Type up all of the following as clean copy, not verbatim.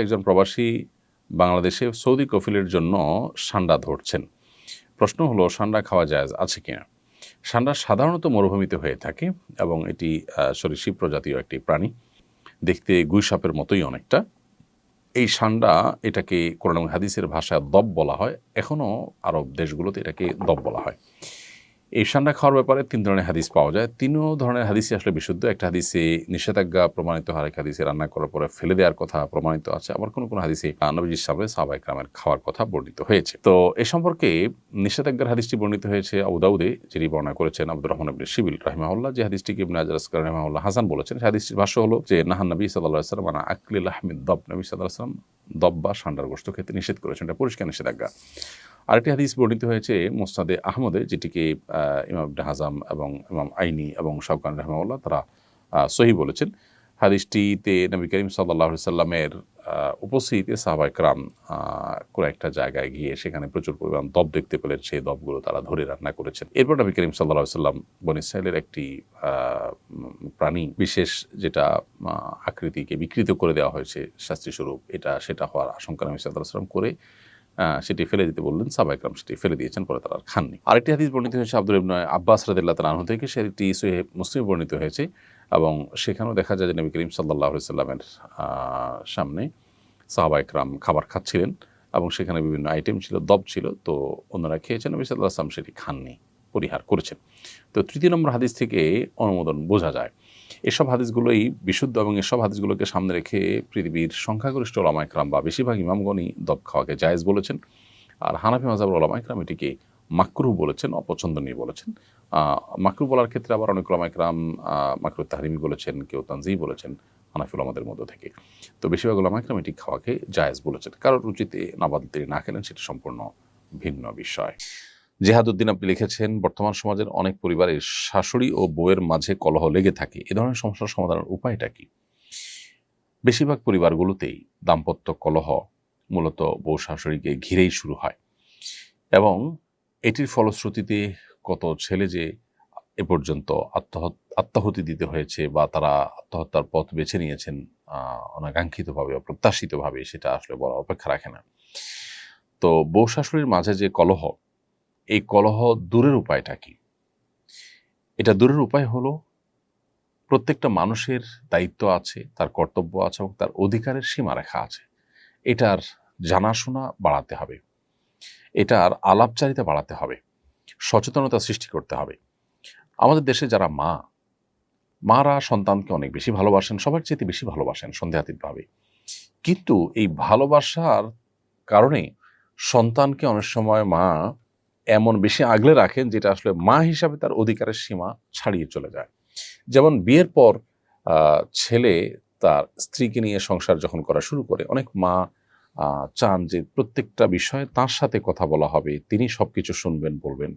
একজন প্রবাসী বাংলাদেশে সৌদি কফিলের জন্য সান্ডা ধরছেন। প্রশ্ন হলো, সান্ডা খাওয়া জায়েজ আছে কিনা? সান্ডা সাধারণত মরুভূমিতে হয়ে থাকে এবং এটি সরীসৃপ প্রজাতীয় একটি প্রাণী, দেখতে গুই সাপের মতোই অনেকটা। এই সান্ডা, এটাকে কোরআন এবং হাদিসের ভাষায় দব বলা হয়। এখনও আরব দেশগুলোতে এটাকে দব বলা হয়। এই সান্ডা খাওয়ার ব্যাপারে 3 ধরনের হাদিস পাওয়া যায়। 3 ধরনের হাদিসই আসলে বিশুদ্ধ। একটা হাদিসে নিষেধাজ্ঞা প্রমাণিত হয়, আরেক হাদিসে রান্না করার পরে ফেলে দেওয়ার কথা প্রমাণিত আছে, আবার কোনো কোনো হাদিসে নবীজির সামনে সাহাবায়ে কেরামের খাওয়ার কথা বর্ণিত হয়েছে। তো এ সম্পর্কে নিষেধাজ্ঞার হাদিসটি বর্ণিত হয়েছে আবু দাউদে, যিনি বর্ণনা করেছেন আব্দুর রহমান ইবনে শিবিল রাহিমাহুল্লাহ, যে হাদিসটিকে ইবনে হাজার আসকালানি রাহিমাহুল্লাহ হাসান বলেছেন। সেই হাদিসটির ভাষ্য হলো যে নাহান নবী সাল্লাল্লাহু আলাইহি ওয়াসাল্লাম আন আকলি লাহমিদ দব, নবী সাল্লাল্লাহু আলাইহি ওয়াসাল্লাম দব বা সান্ডার গোশত খেতে নিষেধ করেছেন। এটা পরিষ্কার নিষেধাজ্ঞা। আরেকটি হাদিস বর্ণিত হয়েছে মুসনাদে আহমদে, যেটিকে ইমাম ইবনে হাজাম এবং ইমাম আইনি এবং শাওকানি রাহিমাহুল্লাহ তারা সহিহ বলেছেন। হাদিসটিতে নবী করিম সাল্লাল্লাহু আলাইহি সাল্লামের উপস্থিতিতে সাহাবায়ে কেরাম কোনো একটা জায়গায় গিয়ে সেখানে প্রচুর পরিমাণ দব দেখতে পেলেন। সেই দবগুলো তারা ধরে রান্না করেছেন। এরপর নবী করিম সাল্লাল্লাহু আলাইহি সাল্লাম বনী ইসরাঈলের একটি প্রাণী বিশেষ, যেটা আকৃতিকে বিকৃত করে দেওয়া হয়েছে শাস্তিস্বরূপ, সেটা হওয়ার আশঙ্কা নবী সাল্লাল্লাহু আলাইহি সাল্লাম করে সেটি ফেলে দিতে বললেন। সাহাবায়ে কেরাম সেটি ফেলে দিয়েছেন, পরে তারা আর খাননি। আরেকটি হাদিস বর্ণিত হয়েছে আব্দুল্লাহ ইবনে আব্বাস রাদিয়াল্লাহু তাআলা আনহু থেকে, সেটি সহিহ মুসলিমে বর্ণিত হয়েছে এবং সেখানেও দেখা যায় যে নবী করিম সাল্লাল্লাহু আলাইহি সাল্লামের সামনে সাহাবায়ে কেরাম খাবার খাচ্ছিলেন এবং সেখানে বিভিন্ন আইটেম ছিল, দব ছিল। তো অন্যরা খেয়েছেন, নবী সাল্লাল্লাহু আলাইহি সাল্লাম সেটি খাননি, পরিহার করেছেন। তো 3 নম্বর হাদিস থেকে অনুমোদন বোঝা যায়। এসব হাদিসগুলোই বিশুদ্ধ এবং এসব হাদিসগুলোকে সামনে রেখে পৃথিবীর সংখ্যাগরিষ্ঠ ওলামায়ে কেরাম বা বেশিরভাগ ইমামগণই দব খাওয়াকে জায়েজ বলেছেন। আর হানাফি মাযহাবের ওলামায়ে কেরাম এটিকে মাকরুহ বলেছেন, অপছন্দনীয় বলেছেন। মাকরুহ বলার ক্ষেত্রে আবার অনেক ওলামায়ে কেরাম মাকরুহ তাহরিমি বলেছেন, কেউ তানজিহ বলেছেন হানাফি ওলামাদের মধ্য থেকে। তো বেশিরভাগ ওলামায়ে কেরাম এটি খাওয়াকে জায়েজ বলেছেন। কারোর রুচিতে নাবাদল তিনি না খেলেন, সেটি সম্পূর্ণ ভিন্ন বিষয়। জেহাদউদ্দিন আপনি লিখেছেন, বর্তমান সমাজের অনেক পরিবারের শাশুড়ি ও বউয়ের মাঝে কলহ লেগে থাকে। এ ধরনের সমস্যার সমাধানের উপায়টা কি? বেশিরভাগ পরিবারগুলোতেই দাম্পত্য কলহ মূলত বউ শাশুড়িকে ঘিরেই শুরু হয় এবং এটির ফলশ্রুতিতে কত ছেলে যে এ পর্যন্ত আত্মাহুতি দিতে হয়েছে বা তারা আত্মহত্যার পথ বেছে নিয়েছেন অনাকাঙ্ক্ষিতভাবে, অপ্রত্যাশিতভাবে, সেটা আসলে বড় অপেক্ষা রাখে না। তো বউ শাশুড়ির মাঝে যে কলহ, এই কলহ দূরের উপায়টা কি? এটা দূরের উপায় হলো, প্রত্যেকটা মানুষের দায়িত্ব আছে, তার কর্তব্য আছে এবং তার অধিকারের সীমারেখা আছে। এটার জানাশোনা বাড়াতে হবে, এটার আলাপচারিতা বাড়াতে হবে, সচেতনতা সৃষ্টি করতে হবে। আমাদের দেশে যারা মারা সন্তানকে অনেক বেশি ভালোবাসেন, সবার চেয়ে বেশি ভালোবাসেন সন্দেহাতীতভাবে। কিন্তু এই ভালোবাসার কারণে সন্তানকে অনেক সময় মা এমন বেশি আগলে রাখেন, যেটা আসলে মা হিসাবে তার অধিকারের সীমা ছাড়িয়ে চলে যায়। যেমন বিয়ের পর ছেলে তার স্ত্রীকে নিয়ে সংসার যখন করা শুরু করে, অনেক মা চান যে প্রত্যেকটা বিষয়ে তার সাথে কথা বলা হবে, তিনি সব কিছু শুনবেন, বলবেন।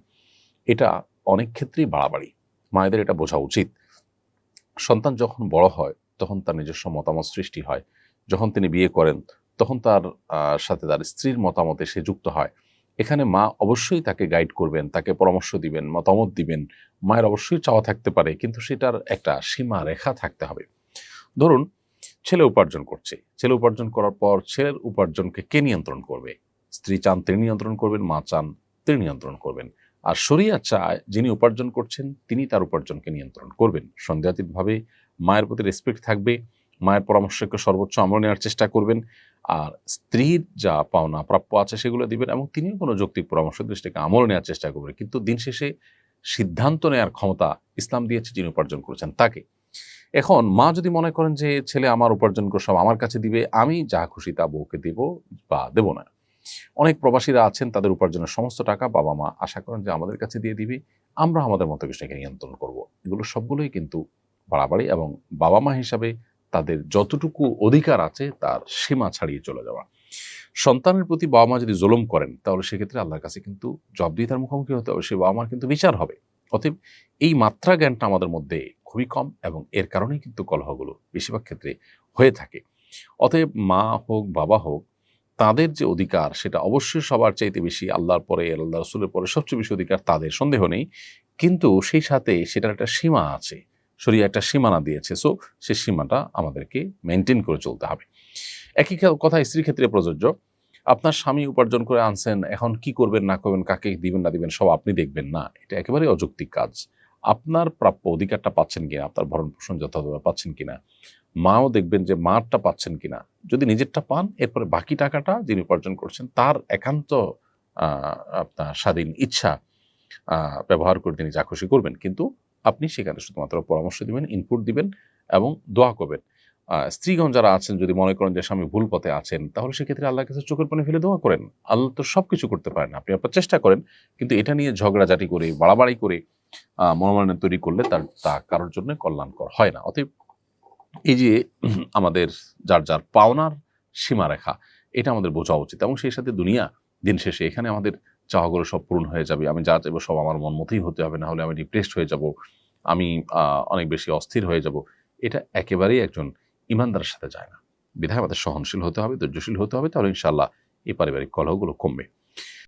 এটা অনেক ক্ষেত্রেই বাড়াবাড়ি। মায়েদের এটা বোঝা উচিত। সন্তান যখন বড় হয় তখন তার নিজস্ব মতামত সৃষ্টি হয়। যখন তিনি বিয়ে করেন তখন তার সাথে তার স্ত্রীর মতামতে সে যুক্ত হয়। এখানে মা অবশ্যই তাকে গাইড করবেন, তাকে পরামর্শ দিবেন, মতামত দিবেন। মায়ের অবশ্যই চাওয়া থাকতে পারে, কিন্তু সেটার একটা সীমা রেখা থাকতে হবে। ধরুন, ছেলে উপার্জন করছে, ছেলে উপার্জন করার পর ছেলের উপার্জনকে কে নিয়ন্ত্রণ করবে? স্ত্রী চান তিনি নিয়ন্ত্রণ করবেন, মা চান তিনি নিয়ন্ত্রণ করবেন। আর শরিয়া চায় যিনি উপার্জন করছেন তিনি তার উপার্জনকে নিয়ন্ত্রণ করবেন। সন্দেহাতীতভাবে মায়ের প্রতি রেসপেক্ট থাকবে, মায়ের পরামর্শকে সর্বোচ্চ আমল নেওয়ার চেষ্টা করবেন, আর স্ত্রীর যা পাওনা প্রাপ্য আছে সেগুলো দিবেন এবং তিনিও কোনো যৌক্তিক পরামর্শ দৃষ্টিকে আমল নেওয়ার চেষ্টা করবেন। কিন্তু দিন শেষে সিদ্ধান্ত নেওয়ার ক্ষমতা ইসলাম দিয়েছে যিনি উপার্জন করেছেন তাকে। এখন মা যদি মনে করেন যে ছেলে আমার উপার্জন করে সব আমার কাছে দিবে, আমি যা খুশি তা বউকে দেব বা দেব না। অনেক প্রবাসীরা আছেন, তাদের উপার্জনের সমস্ত টাকা বাবা মা আশা করেন যে আমাদের কাছে দিয়ে দিবে, আমরা আমাদের মতো কিছুকে নিয়ন্ত্রণ করব। এগুলো সবগুলোই কিন্তু বাড়াবাড়ি এবং বাবা মা হিসাবে তাদের যতটুকু অধিকার আছে তার সীমা ছাড়িয়ে চলে যাওয়া। সন্তানের প্রতি বাবা মা যদি জুলুম করেন তাহলে সেক্ষেত্রে আল্লাহর কাছে কিন্তু জবাবদিহিতার মুখোমুখি হতে হবে, সে বাবা মার কিন্তু বিচার হবে। অতএব এই মাত্রা জ্ঞানটা আমাদের মধ্যে খুবই কম এবং এর কারণেই কিন্তু কলহগুলো বেশিরভাগ ক্ষেত্রে হয়ে থাকে। অতএব মা হোক বাবা হোক, তাদের যে অধিকার সেটা অবশ্যই সবার চাইতে বেশি, আল্লাহর পরে, আল্লাহ রসুলের পরে সবচেয়ে বেশি অধিকার তাদের, সন্দেহ নেই। কিন্তু সেই সাথে সেটার একটা সীমা আছে, শরীয়ত একটা সীমানা দিয়েছে। সো সেই সীমাটা আমাদেরকে মেনটেন করে চলতে হবে। একই কথা স্ত্রীর ক্ষেত্রে প্রযোজ্য। আপনার স্বামী উপার্জন করে আনছেন, এখন কি করবেন না করবেন, কাকে দিবেন না দিবেন সব আপনি দেখবেন না, এটা একেবারেই অযৌক্তিক কাজ। আপনার প্রাপ্য অধিকারটা পাচ্ছেন কিনা, আপনার ভরণ পোষণ যথাযথ পাচ্ছেন কিনা, মাও দেখবেন যে মারটা পাচ্ছেন কিনা। যদি নিজেরটা পান, এরপরে বাকি টাকাটা যিনি উপার্জন করছেন তার একান্ত আপনার স্বাধীন ইচ্ছা ব্যবহার করে তিনি যা খুশি করবেন, কিন্তু আপনি সেখানে শুধুমাত্র পরামর্শ দিবেন, ইনপুট দিবেন এবং দোয়া করবেন। স্ত্রীগণ যারা আছেন যদি মনে করেন যে স্বামী ভুল পথে আছেন, তাহলে সেক্ষেত্রে আল্লাহর কাছে চোখের পানি ফেলে দোয়া করেন। আল্লাহ তো সবকিছু করতে পারেন, আপনি আপনার চেষ্টা করেন, কিন্তু এটা নিয়ে ঝগড়াঝাটি করে বাড়াবাড়ি করে মনোমালিন্য তৈরি করলে তা কারোর জন্য কল্যাণকর হয় না। অতএব এই যে আমাদের যার যার পাওনার সীমারেখা, এটা আমাদের বোঝা উচিত, এবং সেই সাথে দুনিয়া দিন শেষে এখানে আমাদের চাওয়াগুলো সব পূরণ হয়ে যাবে। আমি যা চাইবো সব আমার মন মতোই হতে হবে, না হলে আমি ডিপ্রেসড হয়ে যাব, আমি অনেক বেশি অস্থির হয়ে যাব। এটা একেবারেই একজন ইমানদারের সাথে যায় না। বিধায় আমাদের সহনশীল হতে হবে, ধৈর্যশীল হতে হবে, তাহলে ইনশাআল্লাহ এই পারিবারিক কলহগুলো কমবে।